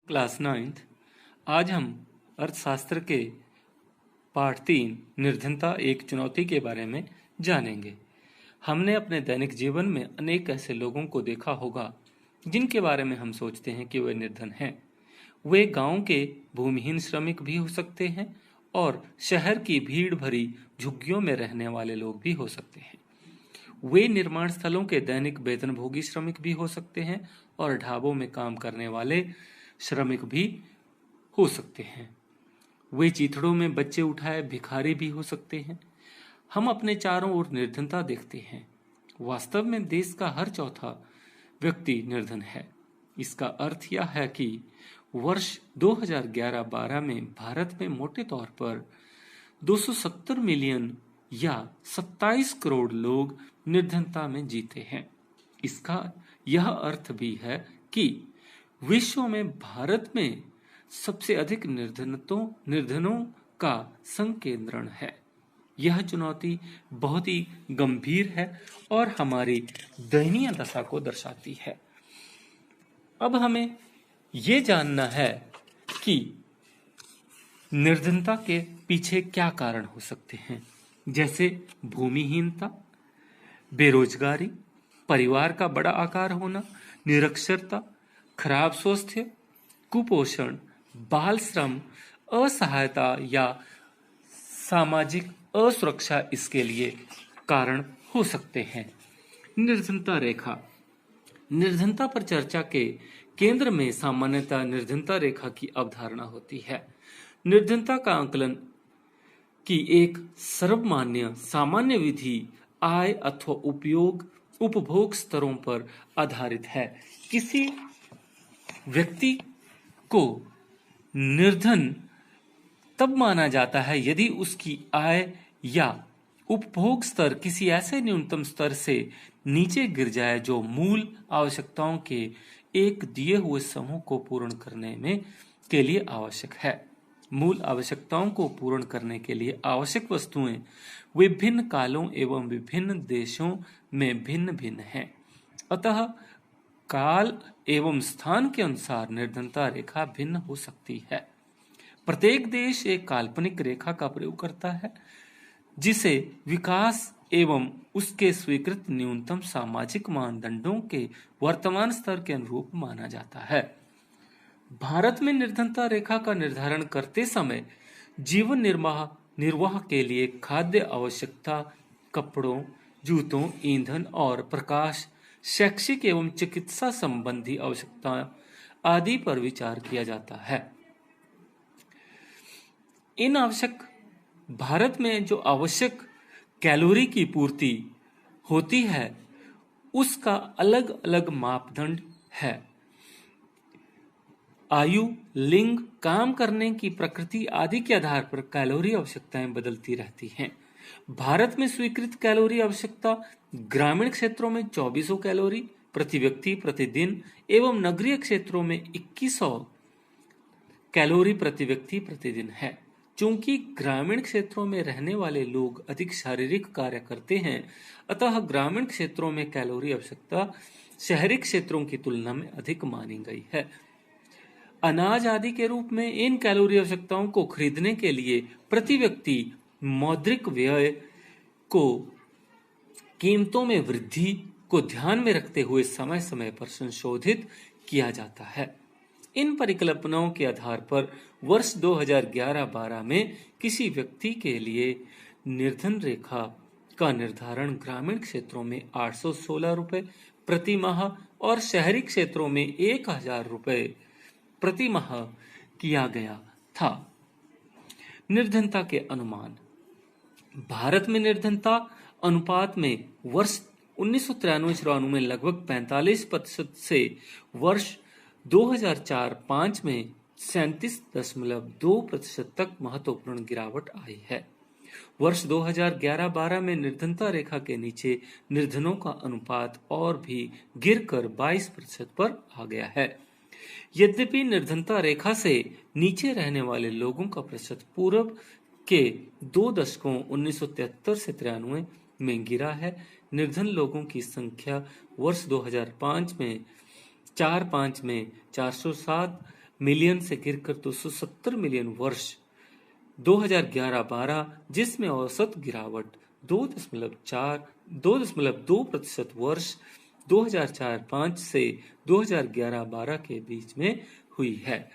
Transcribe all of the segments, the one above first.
Class 9th। आज हम अर्थशास्त्र के पाठ 3 निर्धनता एक चुनौती के बारे में जानेंगे। हमने अपने दैनिक जीवन में अनेक ऐसे लोगों को देखा होगा जिनके बारे में हम सोचते हैं कि वे निर्धन हैं। वे गांव के भूमिहीन श्रमिक भी हो सकते हैं और शहर की भीड़ भरी झुग्गियों में रहने वाले लोग भी हो सकते हैं। वे निर्माण स्थलों के दैनिक वेतनभोगी श्रमिक भी हो सकते हैं और ढाबों में काम करने वाले श्रमिक भी हो सकते हैं। वे चीथड़ों में बच्चे उठाए भिखारी भी हो सकते हैं। हम अपने चारों ओर निर्धनता देखते हैं। वास्तव में देश का हर चौथा व्यक्ति निर्धन है। इसका अर्थ यह है कि वर्ष 2011-12 में भारत में मोटे तौर पर 270 मिलियन या 27 करोड़ लोग निर्धनता में जीते हैं। इसका यह अर्थ भी है कि विश्व में भारत में सबसे अधिक निर्धनों का संकेंद्रण है। यह चुनौती बहुत ही गंभीर है और हमारी दयनीय दशा को दर्शाती है। अब हमें ये जानना है कि निर्धनता के पीछे क्या कारण हो सकते हैं, जैसे भूमिहीनता, बेरोजगारी, परिवार का बड़ा आकार होना, निरक्षरता, खराब स्वास्थ्य, कुपोषण, बाल श्रम, असहायता या सामाजिक असुरक्षा इसके लिए कारण हो सकते हैं। निर्धनता रेखा। निर्धनता पर चर्चा के केंद्र में सामान्यतः निर्धनता रेखा की अवधारणा होती है। निर्धनता का आकलन की एक सर्वमान्य सामान्य विधि आय अथवा उपभोग स्तरों पर आधारित है। किसी व्यक्ति को निर्धन तब माना जाता है यदि उसकी आय या उपभोग स्तर किसी ऐसे न्यूनतम स्तर से नीचे गिर जाए जो मूल आवश्यकताओं के एक दिए हुए समूह को पूर्ण करने के लिए आवश्यक है। मूल आवश्यकताओं को पूर्ण करने के लिए आवश्यक वस्तुएं विभिन्न कालों एवं विभिन्न देशों में भिन्न भिन्न हैं। अतः काल एवं स्थान के अनुसार निर्धनता रेखा भिन्न हो सकती है। प्रत्येक देश एक काल्पनिक रेखा का प्रयोग करता है जिसे विकास एवं उसके स्वीकृत न्यूनतम सामाजिक मानदंडों के वर्तमान स्तर के अनुरूप माना जाता है। भारत में निर्धनता रेखा का निर्धारण करते समय जीवन निर्वाह के लिए खाद्य आवश्यकता, कपड़ों, जूतों, ईंधन और प्रकाश, शैक्षिक एवं चिकित्सा संबंधी आवश्यकताएं आदि पर विचार किया जाता है। भारत में जो आवश्यक कैलोरी की पूर्ति होती है उसका अलग अलग मापदंड है। आयु, लिंग, काम करने की प्रकृति आदि के आधार पर कैलोरी आवश्यकताएं बदलती रहती हैं। भारत में स्वीकृत कैलोरी आवश्यकता ग्रामीण क्षेत्रों में 2400 कैलोरी प्रति व्यक्ति प्रतिदिन एवं नगरीय क्षेत्रों में 2100 कैलोरी प्रति व्यक्ति प्रतिदिन है। चूंकि ग्रामीण क्षेत्रों में रहने वाले लोग अधिक शारीरिक कार्य करते हैं, अतः ग्रामीण क्षेत्रों में कैलोरी आवश्यकता शहरी क्षेत्रों की तुलना में अधिक मानी गई है। अनाज आदि के रूप में इन कैलोरी आवश्यकताओं को खरीदने के लिए प्रति व्यक्ति मौद्रिक व्यय को कीमतों में वृद्धि को ध्यान में रखते हुए समय समय पर संशोधित किया जाता है। इन परिकल्पनाओं के आधार पर वर्ष 2011-12 में किसी व्यक्ति के लिए निर्धन रेखा का निर्धारण ग्रामीण क्षेत्रों में 816 रुपए प्रति माह और शहरी क्षेत्रों में 1000 रुपए प्रति माह किया गया था। निर्धनता के अनुमान। भारत में निर्धनता अनुपात में वर्ष 1993-94 में लगभग 45% से वर्ष 2004-05 में 37.2% तक महत्वपूर्ण गिरावट आई है। वर्ष 2011-12 में निर्धनता रेखा के नीचे निर्धनों का अनुपात और भी गिरकर 22% पर आ गया है। यद्यपि निर्धनता रेखा से नीचे रहने वाले लोगों का प्रतिशत पूर्व के 2 दशकों 1973 से 93 में गिरा है। निर्धन लोगों की संख्या वर्ष 2005 में 407 मिलियन से गिरकर 270 मिलियन वर्ष 2011-12, जिसमें औसत गिरावट 2.2% वर्ष 2004-5 से 2011-12 के बीच में हुई है।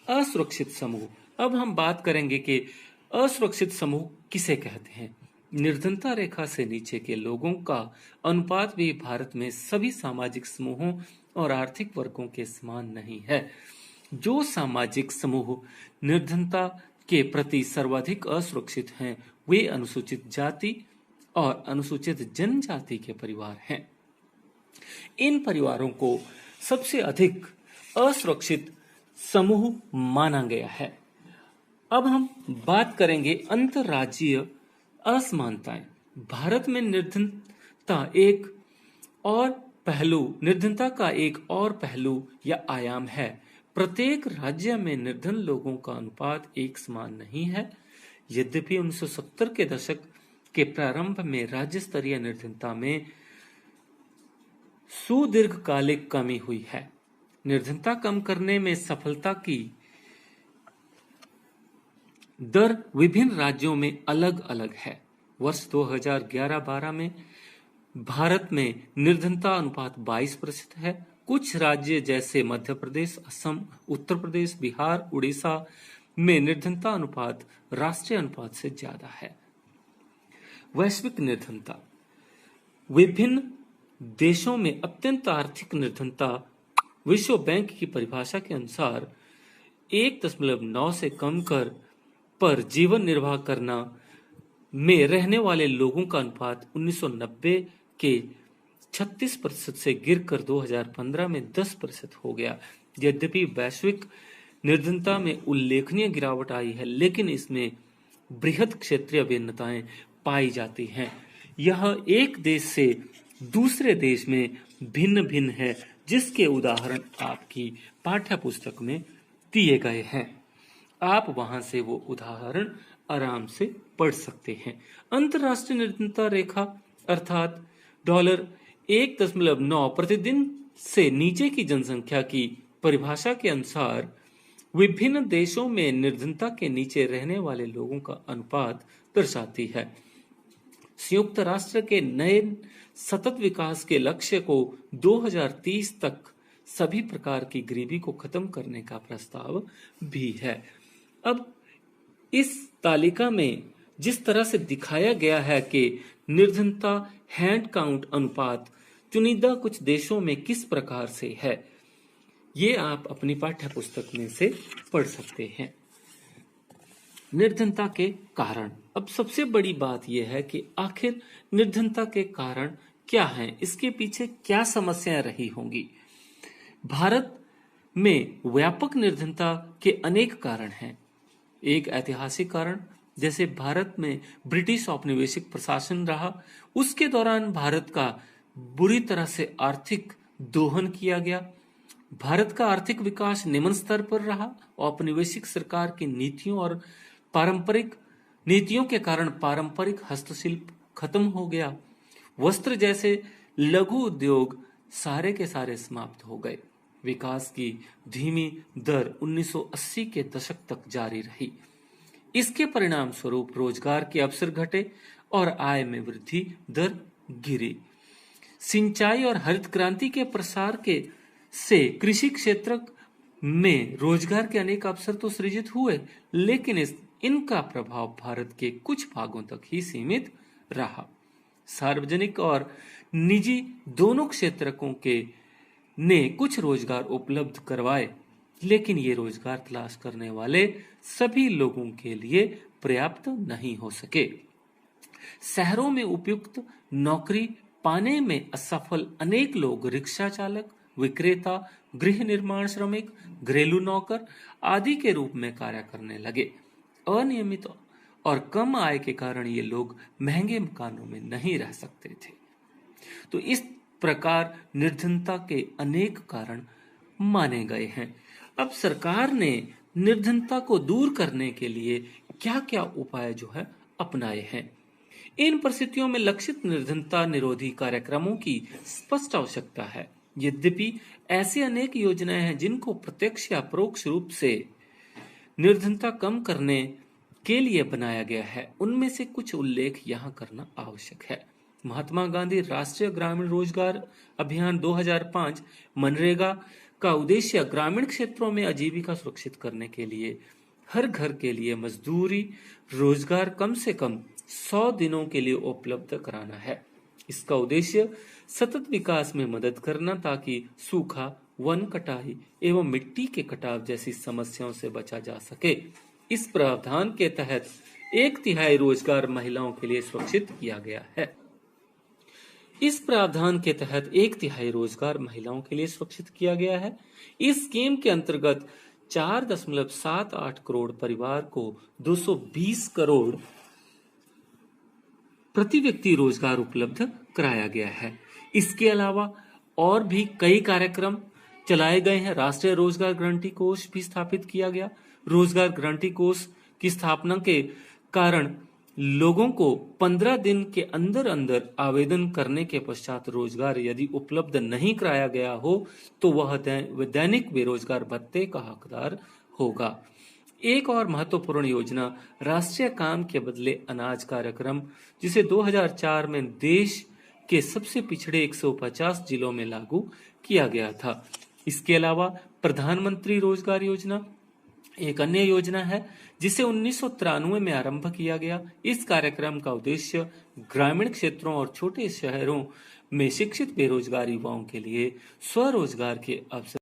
असुरक्षित समूह। अब हम बात करेंगे कि असुरक्षित समूह किसे कहते हैं। निर्धनता रेखा से नीचे के लोगों का अनुपात भी भारत में सभी सामाजिक समूहों और आर्थिक वर्गों के समान नहीं है। जो सामाजिक समूह निर्धनता के प्रति सर्वाधिक असुरक्षित हैं, वे अनुसूचित जाति और अनुसूचित जनजाति के परिवार हैं। इन परिवारों को सबसे अधिक असुरक्षित समूह माना गया है। अब हम बात करेंगे अंतर्राज्यीय असमानताएं। भारत में निर्धनता का एक और पहलू या आयाम है। प्रत्येक राज्य में निर्धन लोगों का अनुपात एक समान नहीं है। यद्यपि 1970 के दशक के प्रारंभ में राज्य स्तरीय निर्धनता में सुदीर्घकालिक कमी हुई है। निर्धनता कम करने में सफलता की दर विभिन्न राज्यों में अलग अलग है। वर्ष 2011-12 में भारत में निर्धनता अनुपात 22% है। कुछ राज्य जैसे मध्य प्रदेश, असम, उत्तर प्रदेश, बिहार, उड़ीसा में निर्धनता अनुपात राष्ट्रीय अनुपात से ज्यादा है। वैश्विक निर्धनता। विभिन्न देशों में अत्यंत आर्थिक निर्धनता विश्व बैंक की परिभाषा के अनुसार 1.9 से कम कर पर जीवन निर्वाह करना में रहने वाले लोगों का अनुपात 1990 के 36% से गिरकर 2015 में 10% हो गया। यद्यपि वैश्विक निर्धनता में उल्लेखनीय गिरावट आई है, लेकिन इसमें बृहद क्षेत्रीय भिन्नताएं पाई जाती हैं। यह एक देश से दूसरे देश में भिन्न भिन्न है, जिसके उदाहरण आपकी पाठ्य पुस्तक में दिए गए हैं। आप वहां से वो उदाहरण आराम से पढ़ सकते हैं। अंतर्राष्ट्रीय निर्धनता रेखा अर्थात $1.9 प्रतिदिन से नीचे की जनसंख्या की परिभाषा के अनुसार विभिन्न देशों में निर्धनता के नीचे रहने वाले लोगों का अनुपात दर्शाती है। संयुक्त राष्ट्र के नए सतत विकास के लक्ष्य को 2030 तक सभी प्रकार की गरीबी को खत्म करने का प्रस्ताव भी है। अब इस तालिका में जिस तरह से दिखाया गया है कि निर्धनता हैंड काउंट अनुपात चुनिंदा कुछ देशों में किस प्रकार से है, ये आप अपनी पाठ्य पुस्तक में से पढ़ सकते हैं। निर्धनता के कारण। अब सबसे बड़ी बात यह है कि आखिर निर्धनता के कारण क्या हैं, इसके पीछे क्या समस्याएं रही होंगी। भारत में व्यापक निर्धनता के अनेक कारण हैं। एक ऐतिहासिक कारण, जैसे भारत में ब्रिटिश औपनिवेशिक प्रशासन रहा, उसके दौरान भारत का बुरी तरह से आर्थिक दोहन किया गया। भारत का आर्थिक विकास निम्न स्तर पर रहा। औपनिवेशिक सरकार की नीतियों और पारंपरिक नीतियों के कारण पारंपरिक हस्तशिल्प खत्म हो गया। वस्त्र जैसे लघु उद्योग सारे के सारे समाप्त हो गए। विकास की धीमी दर 1980 के दशक तक जारी रही। इसके परिणाम स्वरूप रोजगार के अवसर घटे और आय में वृद्धि दर गिरी। सिंचाई और हरित क्रांति के प्रसार से कृषि क्षेत्र में रोजगार के अनेक अवसर तो सृजित हुए, लेकिन इनका प्रभाव भारत के कुछ भागों तक ही सीमित रहा। सार्वजनिक और निजी दोनों क्षेत्रकों ने कुछ रोजगार उपलब्ध करवाए, लेकिन ये रोजगार तलाश करने वाले सभी लोगों के लिए पर्याप्त नहीं हो सके। शहरों में उपयुक्त नौकरी पाने में असफल अनेक लोग रिक्शा चालक, विक्रेता, गृह निर्माण श्रमिक, घरेलू नौकर आदि के रूप में कार्य करने लगे। अनियमित और कम आय के कारण ये लोग महंगे मकानों में नहीं रह सकते थे। तो इस प्रकार निर्धनता के अनेक कारण माने गए हैं। अब सरकार ने निर्धनता को दूर करने के लिए क्या क्या उपाय अपनाए हैं। इन परिस्थितियों में लक्षित निर्धनता निरोधी कार्यक्रमों की स्पष्ट आवश्यकता है। यद्यपि ऐसी अनेक योजनाएं हैं जिनको प्रत्यक्ष या परोक्ष रूप से निर्धनता कम करने के लिए बनाया गया है। उनमें से कुछ उल्लेख यहाँ करना आवश्यक है। महात्मा गांधी राष्ट्रीय ग्रामीण रोजगार अभियान 2005 मनरेगा का उद्देश्य ग्रामीण क्षेत्रों में आजीविका सुरक्षित करने के लिए हर घर के लिए मजदूरी रोजगार कम से कम 100 दिनों के लिए उपलब्ध कराना है। इसका उद्देश्य सतत विकास में मदद करना ताकि सूखा, वन कटाई एवं मिट्टी के कटाव जैसी समस्याओं से बचा जा सके। इस प्रावधान के तहत 1/3 रोजगार महिलाओं के लिए सुरक्षित किया गया है। इस प्रावधान के तहत 1/3 रोजगार महिलाओं के लिए सुरक्षित किया गया है। इस स्कीम के अंतर्गत 4.78 करोड़ परिवार को 220 करोड़ प्रति व्यक्ति रोजगार उपलब्ध कराया गया है। इसके अलावा और भी कई कार्यक्रम चलाए गए हैं। राष्ट्रीय रोजगार गारंटी कोष भी स्थापित किया गया। रोजगार गारंटी कोष की स्थापना के कारण लोगों को 15 दिन के अंदर अंदर आवेदन करने के पश्चात रोजगार यदि उपलब्ध नहीं कराया गया हो तो वह दैनिक बेरोजगार भत्ते का हकदार होगा। एक और महत्वपूर्ण योजना राष्ट्रीय काम के बदले अनाज कार्यक्रम, जिसे 2004 में देश के सबसे पिछड़े 150 जिलों में लागू किया गया था। इसके अलावा प्रधानमंत्री रोजगार योजना एक अन्य योजना है जिसे 1993 में आरंभ किया गया। इस कार्यक्रम का उद्देश्य ग्रामीण क्षेत्रों और छोटे शहरों में शिक्षित बेरोजगार युवाओं के लिए स्वरोजगार के अवसर